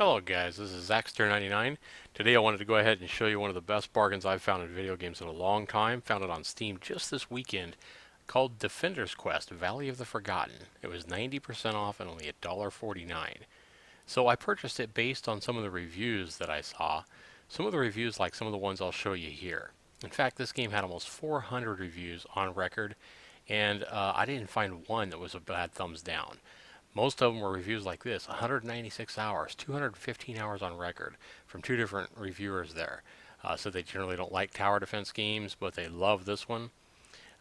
Hello guys, this is Zaxter99. Today I wanted to go ahead and show you one of the best bargains I've found in video games in a long time. Found it on Steam just this weekend, called Defender's Quest: Valley of the Forgotten. It was 90% off and only $1.49. So I purchased it based on some of the reviews that I saw. Some of the reviews, like some of the ones I'll show you here. In fact, this game had almost 400 reviews on record, and I didn't find one that was a bad thumbs down. Most of them were reviews like this: 196 hours, 215 hours on record from two different reviewers there. So they generally don't like tower defense games, but they love this one.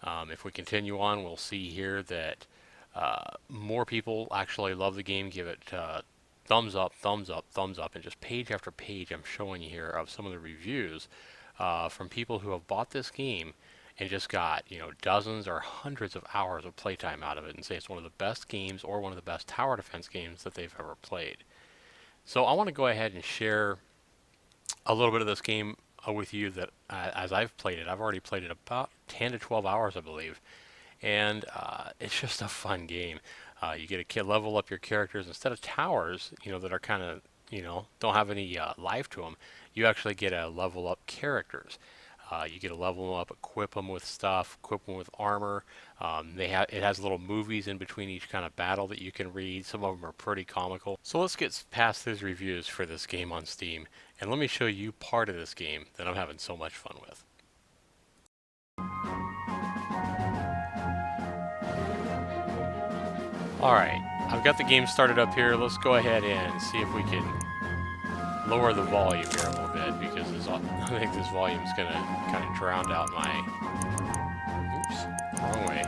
If we continue on, we'll see here that more people actually love the game, give it thumbs up, thumbs up, thumbs up, and just page after page I'm showing you here of some of the reviews from people who have bought this game and just got, dozens or hundreds of hours of playtime out of it and say it's one of the best games or one of the best tower defense games that they've ever played. So I want to go ahead and share a little bit of this game with you that as I've played it. I've already played it about 10 to 12 hours, I believe, and it's just a fun game. You get to level up your characters instead of towers, that are kind of, don't have any life to them. You actually get to level up characters. You get to level them up, equip them with stuff, equip them with armor. It has little movies in between each kind of battle that you can read. Some of them are pretty comical. So let's get past these reviews for this game on Steam, and let me show you part of this game that I'm having so much fun with. Alright, I've got the game started up here. Let's go ahead and see if we can lower the volume here a little bit, because I think this volume is going to kind of drown out my... Oops, wrong way.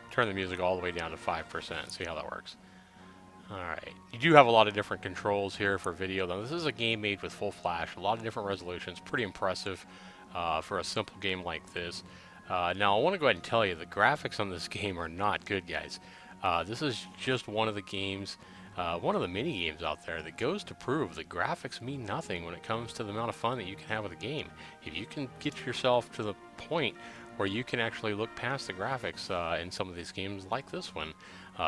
Turn the music all the way down to 5%, see how that works. Alright, you do have a lot of different controls here for video, though. This is a game made with full flash, a lot of different resolutions, pretty impressive for a simple game like this. Now, I want to go ahead and tell you, the graphics on this game are not good, guys. This is just one of the games, one of the mini games out there that goes to prove that graphics mean nothing when it comes to the amount of fun that you can have with a game. If you can get yourself to the point where you can actually look past the graphics in some of these games like this one,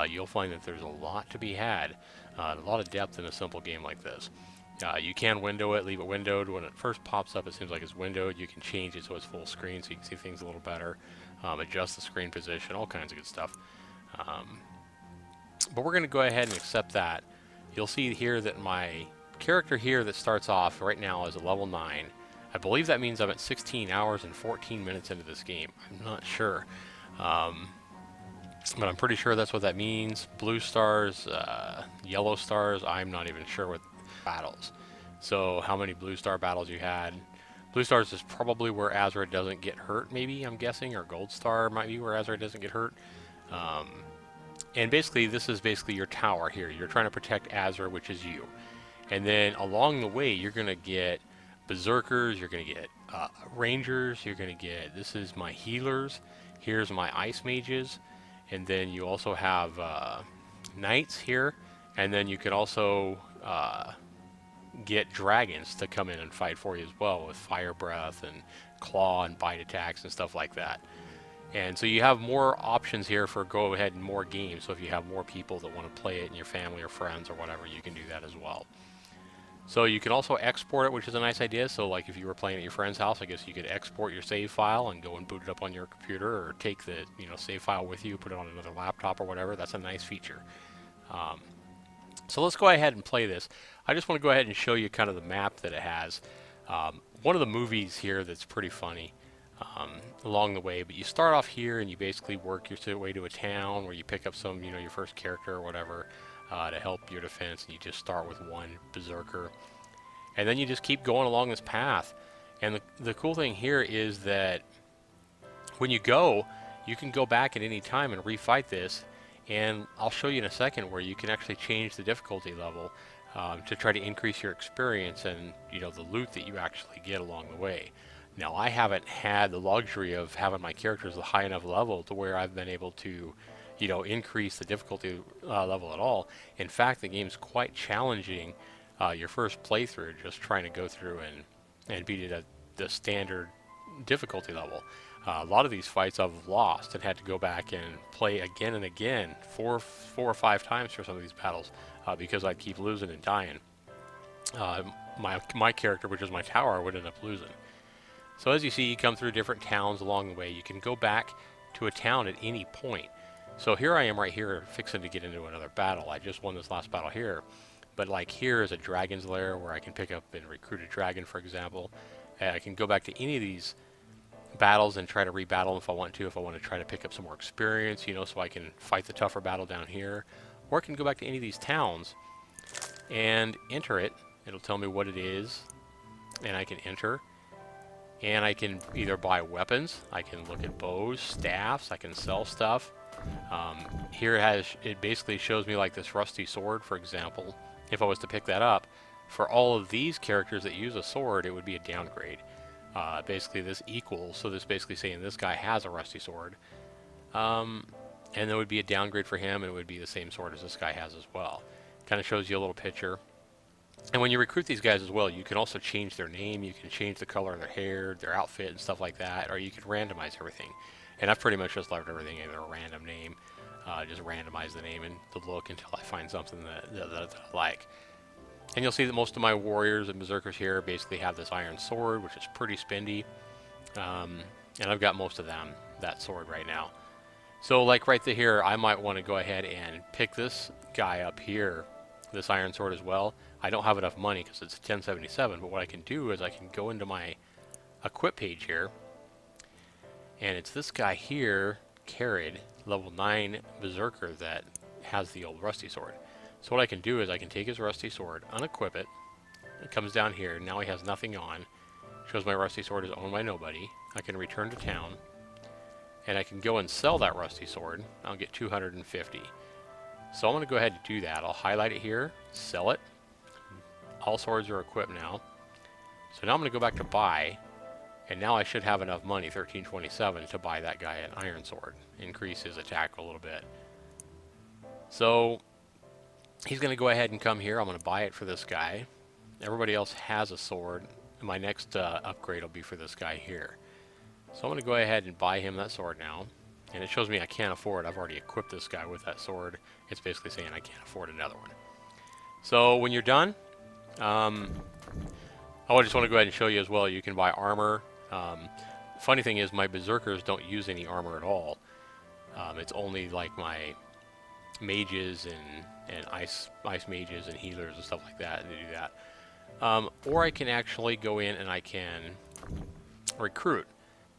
you'll find that there's a lot to be had, a lot of depth in a simple game like this. You can window it, leave it windowed. When it first pops up, it seems like it's windowed. You can change it so it's full screen so you can see things a little better, adjust the screen position, all kinds of good stuff. But we're going to go ahead and accept that. You'll see here that my character here that starts off right now is a level 9. I believe that means I'm at 16 hours and 14 minutes into this game. I'm not sure. But I'm pretty sure that's what that means. Blue stars, yellow stars, I'm not even sure what battles. So how many blue star battles you had. Blue stars is probably where Azra doesn't get hurt, maybe, I'm guessing, or gold star might be where Azra doesn't get hurt. And basically, this is basically your tower here. You're trying to protect Azra, which is you. And then along the way, you're going to get berserkers, you're going to get rangers, you're going to get, this is my healers, here's my ice mages, and then you also have knights here, and then you can also get dragons to come in and fight for you as well with fire breath and claw and bite attacks and stuff like that. And so you have more options here for go ahead and more games. So if you have more people that want to play it in your family or friends or whatever, you can do that as well. So you can also export it, which is a nice idea. So like if you were playing at your friend's house, I guess you could export your save file and go and boot it up on your computer, or take the save file with you, put it on another laptop or whatever. That's a nice feature. So let's go ahead and play this. I just want to go ahead and show you kind of the map that it has. One of the movies here that's pretty funny along the way, but you start off here and you basically work your way to a town where you pick up some, your first character or whatever to help your defense, and you just start with one berserker. And then you just keep going along this path. And the cool thing here is that when you go, you can go back at any time and refight this. And I'll show you in a second where you can actually change the difficulty level to try to increase your experience and the loot that you actually get along the way. Now, I haven't had the luxury of having my characters a high enough level to where I've been able to increase the difficulty level at all. In fact, the game's quite challenging your first playthrough, just trying to go through and beat it at the standard difficulty level. A lot of these fights I've lost and had to go back and play again and again, four or five times for some of these battles, because I'd keep losing and dying. My character, which is my tower, would end up losing. So as you see, you come through different towns along the way. You can go back to a town at any point. So here I am right here, fixing to get into another battle. I just won this last battle here. But like here is a dragon's lair where I can pick up and recruit a dragon, for example. I can go back to any of these battles and try to rebattle them if I want to try to pick up some more experience, you know, so I can fight the tougher battle down here. Or I can go back to any of these towns and enter it. It'll tell me what it is, and I can enter. And I can either buy weapons, I can look at bows, staffs, I can sell stuff. Here it basically shows me like this rusty sword, for example. If I was to pick that up, for all of these characters that use a sword, it would be a downgrade. Basically this equals, so this basically saying this guy has a rusty sword. And there would be a downgrade for him, and it would be the same sword as this guy has as well. Kind of shows you a little picture. And when you recruit these guys as well, you can also change their name, you can change the color of their hair, their outfit and stuff like that, or you can randomize everything. And I've pretty much just left everything in a random name, just randomize the name and the look until I find something that I like. And you'll see that most of my warriors and berserkers here basically have this iron sword, which is pretty spendy. And I've got most of them, that sword right now. So like right here, I might want to go ahead and pick this guy up here, this iron sword as well. I don't have enough money because it's 1077, but what I can do is I can go into my equip page here, and it's this guy here, Carid, level 9 berserker, that has the old rusty sword. So what I can do is I can take his rusty sword, unequip it, it comes down here, now he has nothing on, shows my rusty sword is owned by nobody. I can return to town, and I can go and sell that rusty sword. I'll get 250. So I'm going to go ahead and do that. I'll highlight it here, sell it. All swords are equipped now. So now I'm going to go back to buy, and now I should have enough money, 1327, to buy that guy an iron sword. Increase his attack a little bit. So he's going to go ahead and come here. I'm going to buy it for this guy. Everybody else has a sword. My next upgrade will be for this guy here. So I'm going to go ahead and buy him that sword now. And it shows me I can't afford. I've already equipped this guy with that sword. It's basically saying I can't afford another one. So when you're done, I just want to go ahead and show you as well, you can buy armor. Funny thing is, my berserkers don't use any armor at all. It's only like my mages and ice mages and healers and stuff like that to do that. Or I can actually go in and I can recruit.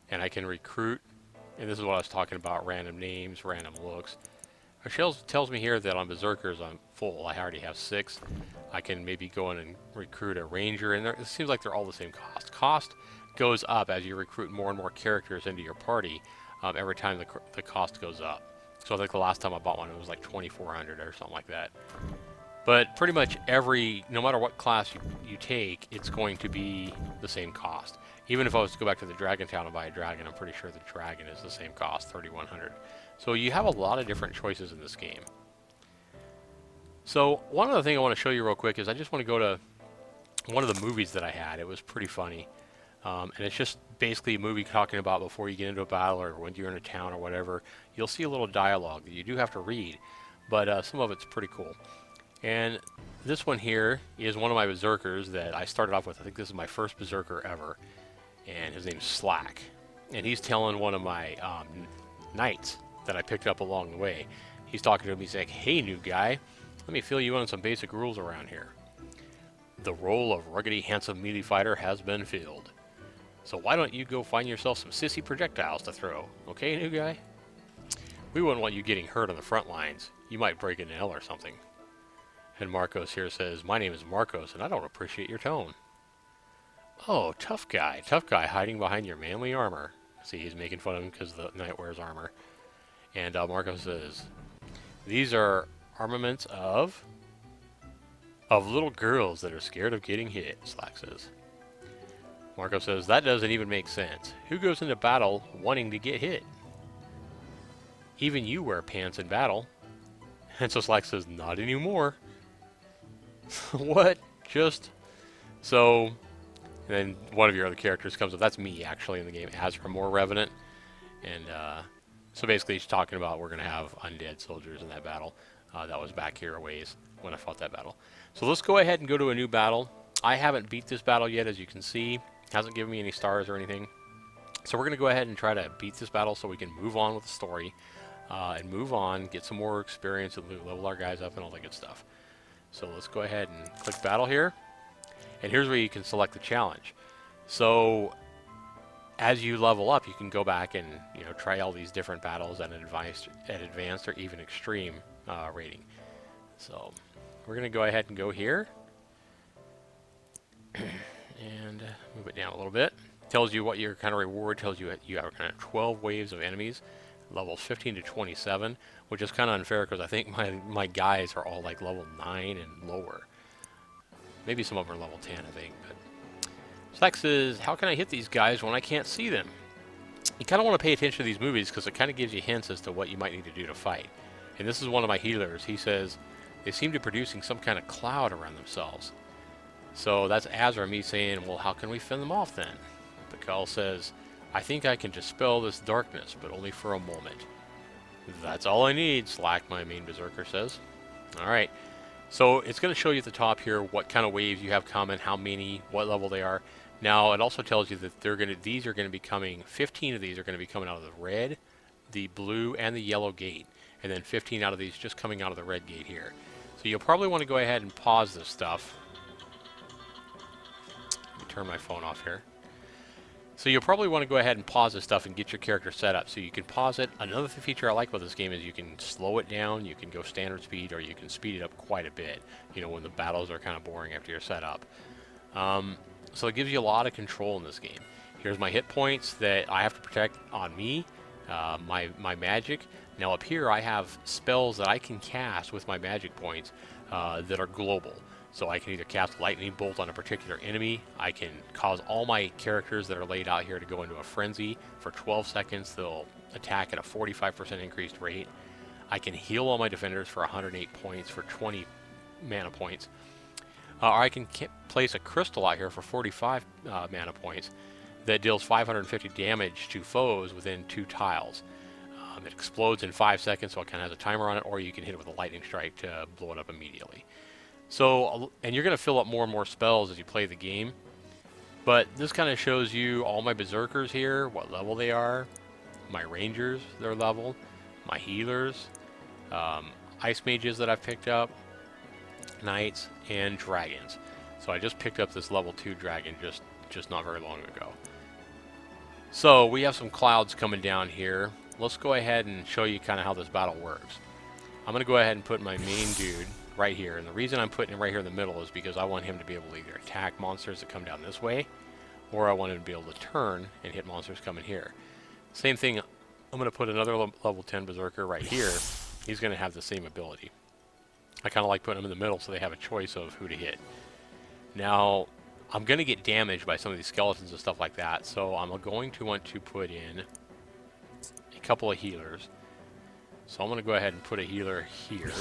And I can recruit, and this is what I was talking about, random names, random looks. It tells me here that on berserkers I'm full. I already have 6. I can maybe go in and recruit a ranger, and it seems like they're all the same cost. Cost goes up as you recruit more and more characters into your party. Every time the cost goes up. So I think the last time I bought one it was like 2,400 or something like that. But pretty much no matter what class you take, it's going to be the same cost. Even if I was to go back to the Dragon Town and buy a dragon, I'm pretty sure the dragon is the same cost, 3,100. So you have a lot of different choices in this game. So one other thing I want to show you real quick is I just want to go to one of the movies that I had. It was pretty funny. And it's just basically a movie talking about before you get into a battle or when you're in a town or whatever. You'll see a little dialogue that you do have to read, but some of it's pretty cool. And this one here is one of my berserkers that I started off with. I think this is my first berserker ever. And his name's Slack. And he's telling one of my knights that I picked up along the way. He's talking to him. He's like, "Hey, new guy, let me fill you in on some basic rules around here. The role of ruggedy, handsome melee fighter has been filled. So why don't you go find yourself some sissy projectiles to throw, okay, new guy? We wouldn't want you getting hurt on the front lines. You might break a nail or something." And Marcos here says, "My name is Marcos, and I don't appreciate your tone." "Oh, tough guy hiding behind your manly armor." See, he's making fun of him because the knight wears armor. And Marcos says, "These are armaments of little girls that are scared of getting hit," Slack says. Marcos says, "That doesn't even make sense. Who goes into battle wanting to get hit? Even you wear pants in battle." And so Slack says, "Not anymore." What? So... And then one of your other characters comes up. That's me, actually, in the game, Azramor Revenant. And so basically he's talking about we're going to have undead soldiers in that battle. That was back here a ways when I fought that battle. So let's go ahead and go to a new battle. I haven't beat this battle yet, as you can see. Hasn't given me any stars or anything. So we're going to go ahead and try to beat this battle so we can move on with the story. And move on, get some more experience and level our guys up and all that good stuff. So let's go ahead and click battle here. And here's where you can select the challenge. So as you level up, you can go back and try all these different battles at advanced or even extreme rating. So we're going to go ahead and go here and move it down a little bit. Tells you what your kind of reward. Tells you you have kind of 12 waves of enemies, levels 15 to 27, which is kind of unfair because I think my guys are all like level 9 and lower. Maybe some of them are level 10, I think. But Flex is, how can I hit these guys when I can't see them? You kind of want to pay attention to these movies because it kind of gives you hints as to what you might need to do to fight. And this is one of my healers. He says, they seem to be producing some kind of cloud around themselves. So that's Azra, me saying, well, how can we fend them off then? Bakal says, I think I can dispel this darkness, but only for a moment. That's all I need, Slack, my main berserker, says. Alright, so it's going to show you at the top here what kind of waves you have coming, how many, what level they are. Now, it also tells you that these are going to be coming, 15 of these are going to be coming out of the red, the blue, and the yellow gate. And then 15 out of these just coming out of the red gate here. So you'll probably want to go ahead and pause this stuff. Let me turn my phone off here. So you'll probably want to go ahead and pause this stuff and get your character set up. So you can pause it. Another feature I like about this game is you can slow it down, you can go standard speed, or you can speed it up quite a bit, when the battles are kind of boring after you're set up. So it gives you a lot of control in this game. Here's my hit points that I have to protect on me, my magic. Now up here I have spells that I can cast with my magic points that are global. So I can either cast Lightning Bolt on a particular enemy, I can cause all my characters that are laid out here to go into a frenzy. For 12 seconds they'll attack at a 45% increased rate. I can heal all my defenders for 108 points for 20 mana points. Or I can place a crystal out here for 45 mana points that deals 550 damage to foes within 2 tiles. It explodes in 5 seconds, so it kind of has a timer on it, or you can hit it with a lightning strike to blow it up immediately. So, and you're going to fill up more and more spells as you play the game. But this kind of shows you all my berserkers here, what level they are, my rangers, their level, my healers, ice mages that I've picked up, knights, and dragons. So I just picked up this level 2 dragon just not very long ago. So we have some clouds coming down here. Let's go ahead and show you kind of how this battle works. I'm going to go ahead and put my main dude right here, and the reason I'm putting him right here in the middle is because I want him to be able to either attack monsters that come down this way, or I want him to be able to turn and hit monsters coming here. Same thing, I'm going to put another level 10 berserker right here. He's going to have the same ability. I kind of like putting them in the middle so they have a choice of who to hit. Now, I'm going to get damaged by some of these skeletons and stuff like that, so I'm going to want to put in a couple of healers. So I'm going to go ahead and put a healer here.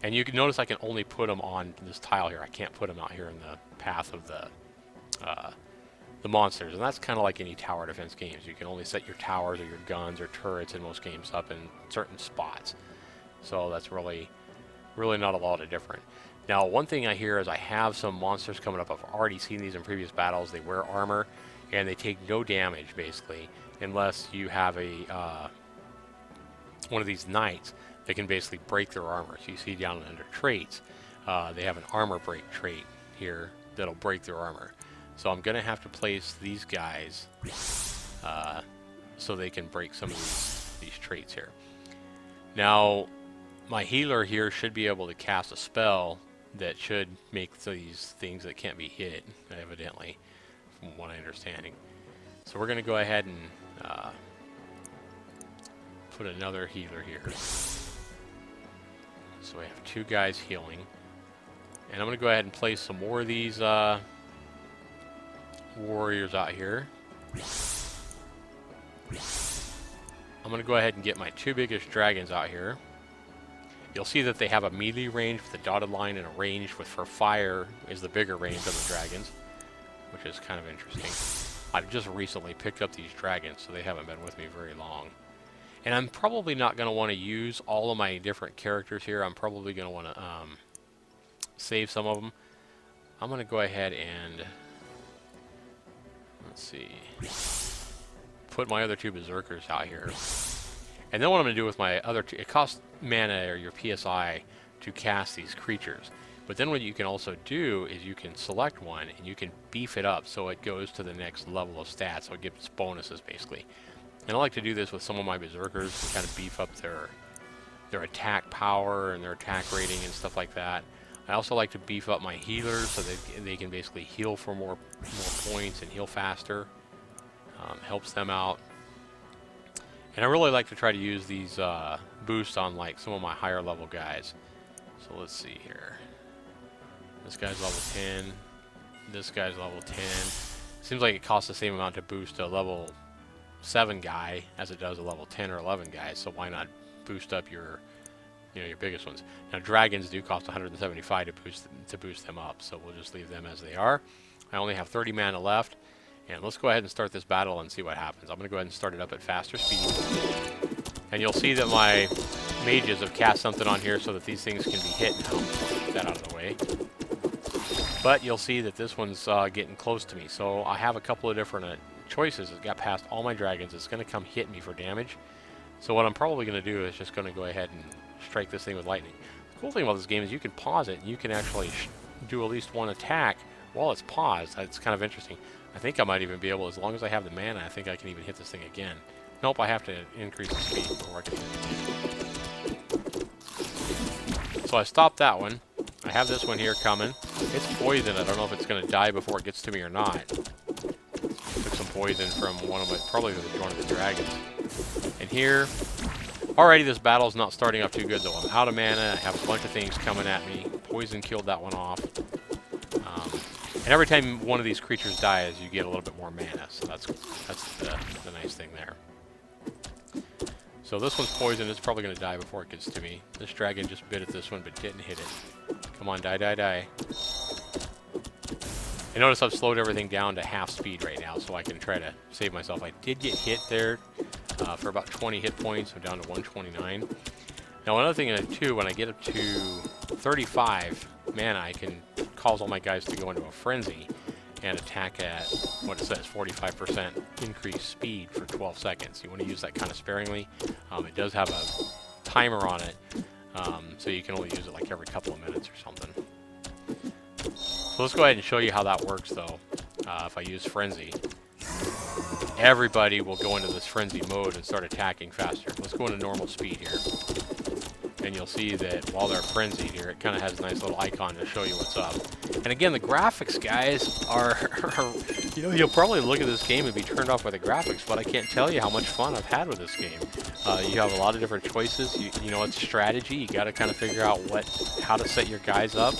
And you can notice I can only put them on this tile here. I can't put them out here in the path of the monsters. And that's kind of like any tower defense games. You can only set your towers or your guns or turrets in most games up in certain spots. So that's really not a lot of different. Now, one thing I hear is I have some monsters coming up. I've already seen these in previous battles. They wear armor, and they take no damage, basically, unless you have a one of these knights that can basically break their armor. So you see down under traits, they have an armor break trait here that'll break their armor. So I'm going to have to place these guys so they can break some of these traits here. Now, my healer here should be able to cast a spell that should make these things that can't be hit, evidently, from what I'm understanding. So we're going to go ahead and put another healer here. So we have 2 guys healing. And I'm going to go ahead and place some more of these warriors out here. I'm going to go ahead and get my 2 biggest dragons out here. You'll see that they have a melee range with a dotted line and a range for fire is the bigger range of the dragons, which is kind of interesting. I've just recently picked up these dragons, so they haven't been with me very long. And I'm probably not going to want to use all of my different characters here. I'm probably going to want to save some of them. I'm going to go ahead and, let's see, put my other 2 berserkers out here. And then what I'm going to do with my other 2, it costs mana or your PSI to cast these creatures. But then what you can also do is you can select one and you can beef it up so it goes to the next level of stats. So it gives bonuses basically. And I like to do this with some of my berserkers to kind of beef up their attack power and their attack rating and stuff like that. I also like to beef up my healers so they can basically heal for more points and heal faster. Helps them out. And I really like to try to use these boosts on like some of my higher level guys. So let's see here. This guy's level 10. This guy's level 10. Seems like it costs the same amount to boost a level 7 guy as it does a level 10 or 11 guy, so why not boost up your your biggest ones. Now dragons do cost 175 to boost them up, so we'll just leave them as they are. I only have 30 mana left, and let's go ahead and start this battle and see what happens. I'm going to go ahead and start it up at faster speed, and you'll see that my mages have cast something on here so that these things can be hit now. Get that out of the way. But you'll see that this one's getting close to me, so I have a couple of different choices. It got past all my dragons. It's going to come hit me for damage. So what I'm probably going to do is just going to go ahead and strike this thing with lightning. The cool thing about this game is you can pause it and you can actually do at least one attack while it's paused. It's kind of interesting. I think I might even be able, as long as I have the mana, I think I can even hit this thing again. Nope, I have to increase the speed before I can hit it. So I stopped that one. I have this one here coming. It's poison. I don't know if it's going to die before it gets to me or not. Took some poison from one of my, probably one of the dragons. And here, already this battle's not starting off too good though. I'm out of mana. I have a bunch of things coming at me. Poison killed that one off. And every time one of these creatures dies, you get a little bit more mana. So that's the nice thing there. So this one's poison. It's probably going to die before it gets to me. This dragon just bit at this one, but didn't hit it. Come on, die, die, die. I notice I've slowed everything down to half speed right now, so I can try to save myself. I did get hit there for about 20 hit points. I'm down to 129. Now another thing too, when I get up to 35 mana, I can cause all my guys to go into a frenzy and attack at what it says, 45% increased speed for 12 seconds. You want to use that kind of sparingly. It does have a timer on it, so you can only use it like every couple of minutes or something. So let's go ahead and show you how that works though. If I use frenzy, everybody will go into this frenzy mode and start attacking faster. Let's go into normal speed here. And you'll see that while they're frenzied here, it kind of has a nice little icon to show you what's up. And again, the graphics, guys, are you'll probably look at this game and be turned off by the graphics, but I can't tell you how much fun I've had with this game. You have a lot of different choices. You know, it's strategy. You got to kind of figure out how to set your guys up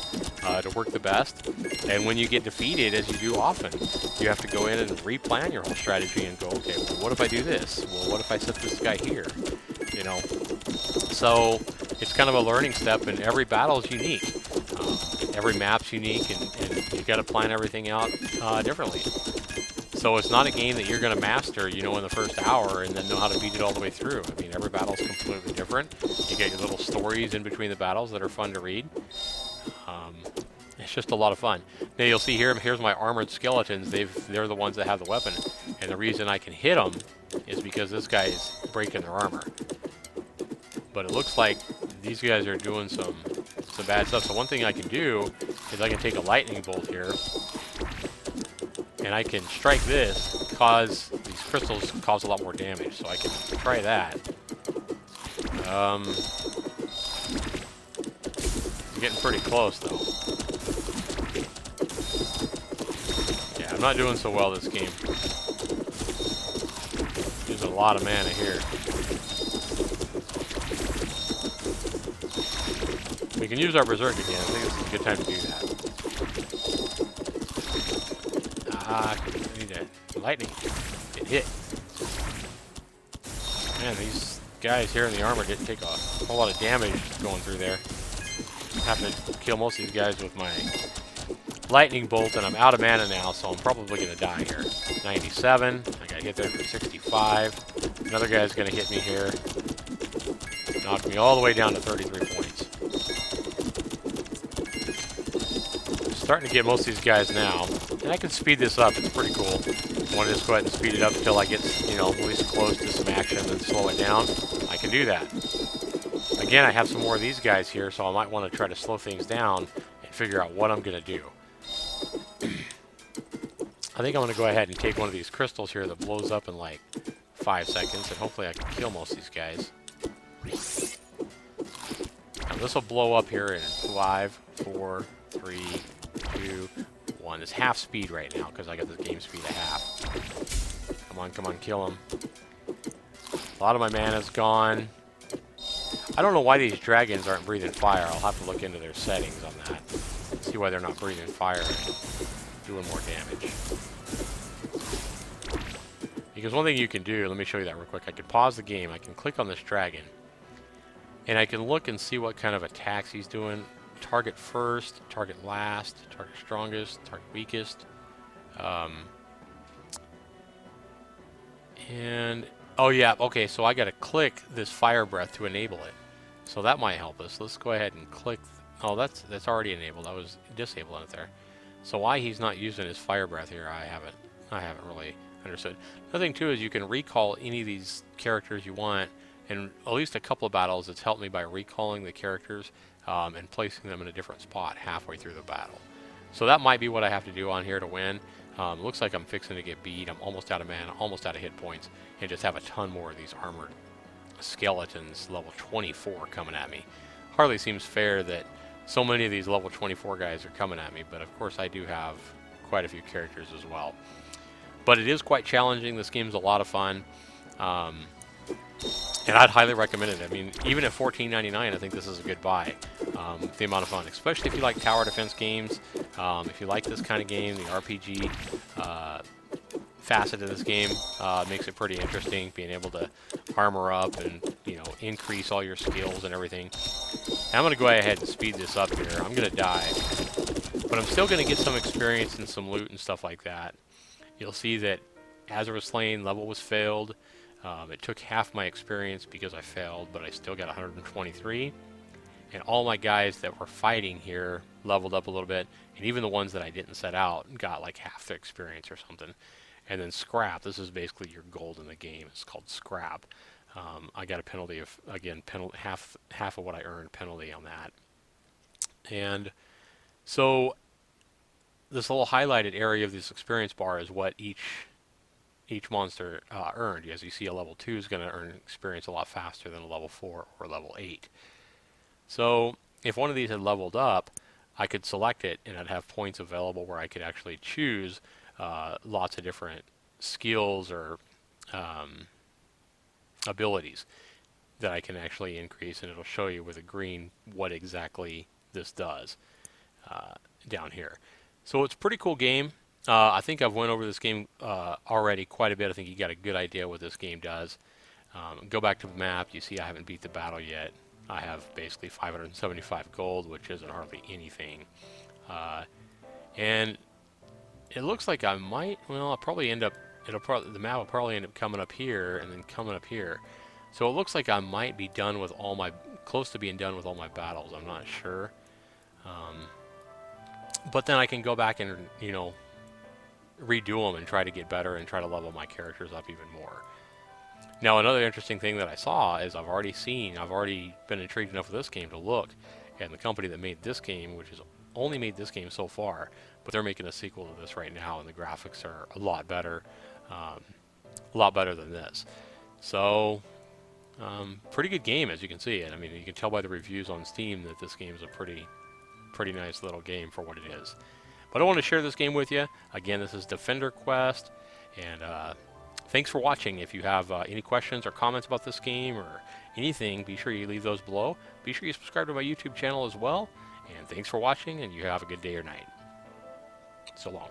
to work the best. And when you get defeated, as you do often, you have to go in and replan your whole strategy and go, okay, well, what if I do this? Well, what if I set this guy here? You know, so it's kind of a learning step, and every battle is unique. Every map's unique, and you got to plan everything out differently. So it's not a game that you're going to master, you know, in the first hour and then know how to beat it all the way through. I mean, every battle's completely different. You get your little stories in between the battles that are fun to read. It's just a lot of fun. Now you'll see here's my armored skeletons. They're the ones that have the weapon, and the reason I can hit them is because this guy is breaking their armor. But it looks like these guys are doing some bad stuff. So one thing I can do is I can take a lightning bolt here, and I can strike this, cause these crystals cause a lot more damage. So I can try that. I'm getting pretty close though. Yeah, I'm not doing so well this game. Using a lot of mana here. We can use our berserk again. I think this is a good time to do that. I need a lightning. Get hit. Man, these guys here in the armor didn't take a whole lot of damage going through there. I have to kill most of these guys with my lightning bolt, and I'm out of mana now, so I'm probably going to die here. 97. I got hit there for 65. Another guy's going to hit me here. Knock me all the way down to 33 points. Starting to get most of these guys now. And I can speed this up. It's pretty cool. I want to just go ahead and speed it up until I get, you know, at least close to some action and then slow it down. I can do that. Again, I have some more of these guys here, so I might want to try to slow things down and figure out what I'm going to do. I think I'm going to go ahead and take one of these crystals here that blows up in like 5 seconds, and hopefully I can kill most of these guys. Now this will blow up here in 5, 4, 3, 2, 1. It's half speed right now because I got this game speed at half. Come on, come on, kill him. A lot of my mana's gone. I don't know why these dragons aren't breathing fire. I'll have to look into their settings on that. See why they're not breathing fire and doing more damage. Because one thing you can do, let me show you that real quick. I can pause the game. I can click on this dragon. And I can look and see what kind of attacks he's doing. Target first, target last, target strongest, target weakest. And, oh yeah, okay, so I gotta click this fire breath to enable it. So that might help us. Let's go ahead and click. Oh, that's already enabled. I was disabling it there. So why he's not using his fire breath here, I haven't really understood. Another thing too is you can recall any of these characters you want. In at least a couple of battles, it's helped me by recalling the characters and placing them in a different spot halfway through the battle. So that might be what I have to do on here to win. Looks like I'm fixing to get beat. I'm almost out of mana, almost out of hit points, and just have a ton more of these armored skeletons level 24 coming at me. Hardly seems fair that so many of these level 24 guys are coming at me, but of course I do have quite a few characters as well. But it is quite challenging. This game's a lot of fun. And I'd highly recommend it. I mean, even at $14.99, I think this is a good buy. The amount of fun, especially if you like tower defense games, if you like this kind of game, the RPG facet of this game makes it pretty interesting, being able to armor up and, you know, increase all your skills and everything. And I'm going to go ahead and speed this up here. I'm going to die, but I'm still going to get some experience and some loot and stuff like that. You'll see that Azure was slain, level was failed. It took half my experience because I failed, but I still got 123. And all my guys that were fighting here leveled up a little bit, and even the ones that I didn't set out got like half their experience or something. And then scrap, this is basically your gold in the game. It's called scrap. I got a penalty of, again, half of what I earned penalty on that. And so this little highlighted area of this experience bar is what each monster earned. As you see, a level 2 is going to earn experience a lot faster than a level 4 or level 8. So if one of these had leveled up, I could select it and I'd have points available where I could actually choose lots of different skills or abilities that I can actually increase, and it'll show you with a green what exactly this does down here. So it's a pretty cool game. I think I've went over this game already quite a bit. I think you got a good idea what this game does. Go back to the map. You see I haven't beat the battle yet. I have basically 575 gold, which isn't hardly anything. And it looks like I might, well, I'll probably end up, the map will probably end up coming up here and then coming up here. So it looks like I might be done with all my, close to being done with all my battles. I'm not sure. But then I can go back and, you know, redo them and try to get better and try to level my characters up even more. Now, another interesting thing that I saw is I've already been intrigued enough with this game to look, and the company that made this game, which has only made this game so far, but they're making a sequel to this right now, and the graphics are a lot better than this. So, pretty good game, as you can see. And I mean, you can tell by the reviews on Steam that this game is a pretty nice little game for what it is. But I want to share this game with you. Again, this is Defender Quest, and thanks for watching. If you have any questions or comments about this game or anything, be sure you leave those below. Be sure you subscribe to my YouTube channel as well. And thanks for watching, and you have a good day or night. So long.